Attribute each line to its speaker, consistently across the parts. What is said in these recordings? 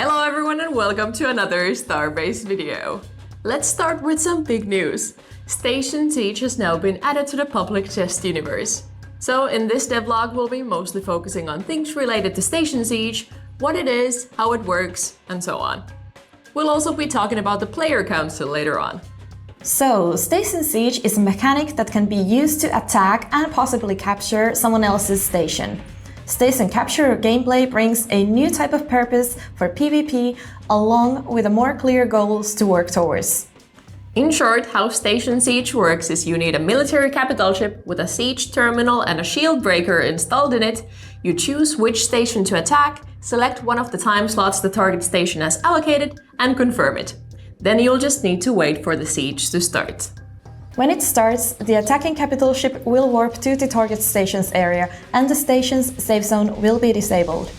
Speaker 1: Hello everyone and welcome to another Starbase video. Let's start with some big news. Station Siege has now been added to the public test universe. So in this devlog we'll be mostly focusing on things related to Station Siege, what it is, how it works, and so on. We'll also be talking about the player council later on.
Speaker 2: So, Station Siege is a mechanic that can be used to attack and possibly capture someone else's station. Station capture gameplay brings a new type of purpose for PvP along with a more clear goals to work towards.
Speaker 1: In short, how Station Siege works is you need a military capital ship with a siege terminal and a shield breaker installed in it. You choose which station to attack, select one of the time slots the target station has allocated, and confirm it. Then you'll just need to wait for the siege to start.
Speaker 2: When it starts, the attacking capital ship will warp to the target station's area and the station's safe zone will be disabled.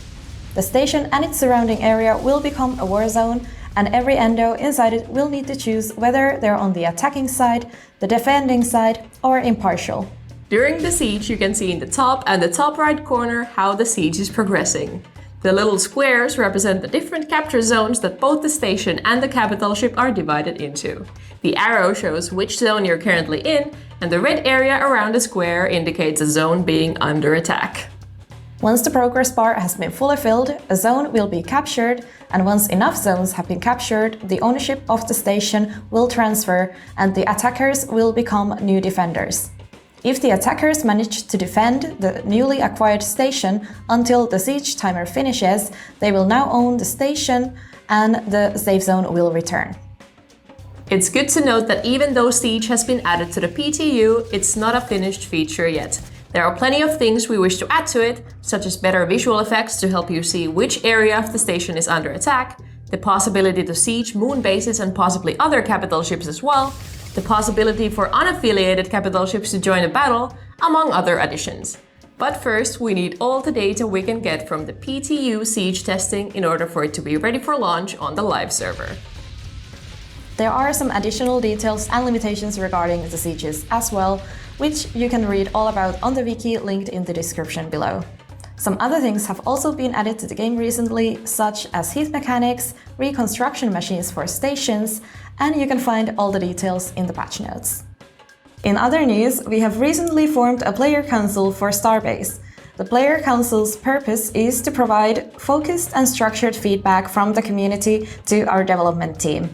Speaker 2: The station and its surrounding area will become a war zone, and every endo inside it will need to choose whether they're on the attacking side, the defending side, or impartial.
Speaker 1: During the siege, you can see in the top and the top right corner how the siege is progressing. The little squares represent the different capture zones that both the station and the capital ship are divided into. The arrow shows which zone you're currently in, and the red area around the square indicates a zone being under attack.
Speaker 2: Once the progress bar has been fully filled, a zone will be captured, and once enough zones have been captured, the ownership of the station will transfer and the attackers will become new defenders. If the attackers manage to defend the newly acquired station until the siege timer finishes, they will now own the station and the safe zone will return.
Speaker 1: It's good to note that even though Siege has been added to the PTU, it's not a finished feature yet. There are plenty of things we wish to add to it, such as better visual effects to help you see which area of the station is under attack, the possibility to siege moon bases and possibly other capital ships as well, the possibility for unaffiliated capital ships to join the battle, among other additions. But first, we need all the data we can get from the PTU siege testing in order for it to be ready for launch on the live server.
Speaker 2: There are some additional details and limitations regarding the sieges as well, which you can read all about on the wiki linked in the description below. Some other things have also been added to the game recently, such as heat mechanics, reconstruction machines for stations, and you can find all the details in the patch notes. In other news, we have recently formed a player council for Starbase. The player council's purpose is to provide focused and structured feedback from the community to our development team.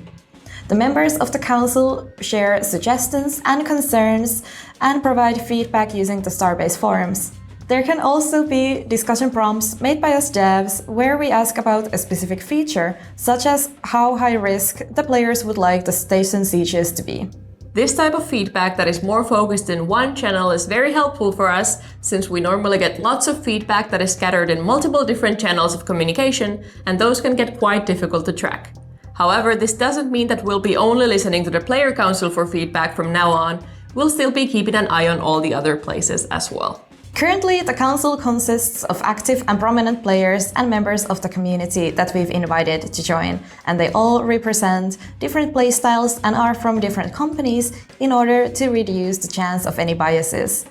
Speaker 2: The members of the council share suggestions and concerns and provide feedback using the Starbase forums. There can also be discussion prompts made by us devs where we ask about a specific feature, such as how high risk the players would like the station sieges to be.
Speaker 1: This type of feedback that is more focused in one channel is very helpful for us, since we normally get lots of feedback that is scattered in multiple different channels of communication, and those can get quite difficult to track. However, this doesn't mean that we'll be only listening to the player council for feedback from now on. We'll still be keeping an eye on all the other places as well.
Speaker 2: Currently, the council consists of active and prominent players and members of the community that we've invited to join, and they all represent different playstyles and are from different companies in order to reduce the chance of any biases.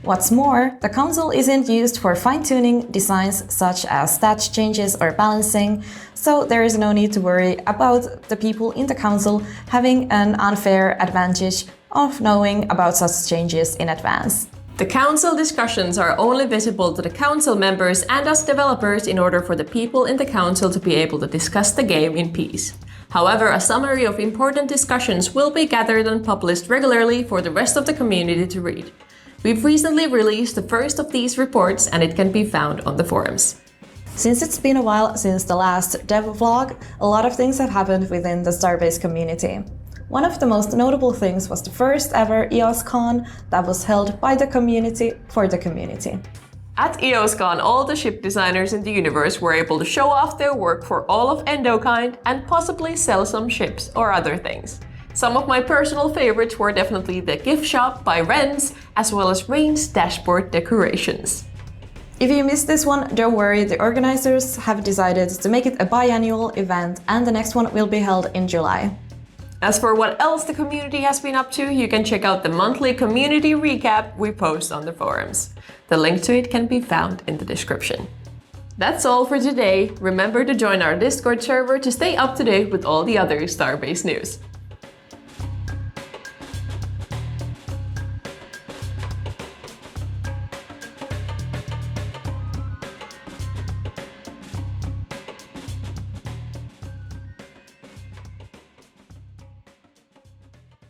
Speaker 2: What's more, the council isn't used for fine-tuning designs such as stat changes or balancing, so there is no need to worry about the people in the council having an unfair advantage of knowing about such changes in advance.
Speaker 1: The council discussions are only visible to the council members and us developers in order for the people in the council to be able to discuss the game in peace. However, a summary of important discussions will be gathered and published regularly for the rest of the community to read. We've recently released the first of these reports and it can be found on the forums.
Speaker 2: Since it's been a while since the last dev vlog, a lot of things have happened within the Starbase community. One of the most notable things was the first ever EOSCon that was held by the community for the community.
Speaker 1: At EOSCon, all the ship designers in the universe were able to show off their work for all of Endokind and possibly sell some ships or other things. Some of my personal favorites were definitely the gift shop by Ren's, as well as Rain's dashboard decorations.
Speaker 2: If you missed this one, don't worry, the organizers have decided to make it a biannual event and the next one will be held in July.
Speaker 1: As for what else the community has been up to, you can check out the monthly community recap we post on the forums. The link to it can be found in the description. That's all for today. Remember to join our Discord server to stay up to date with all the other Starbase news.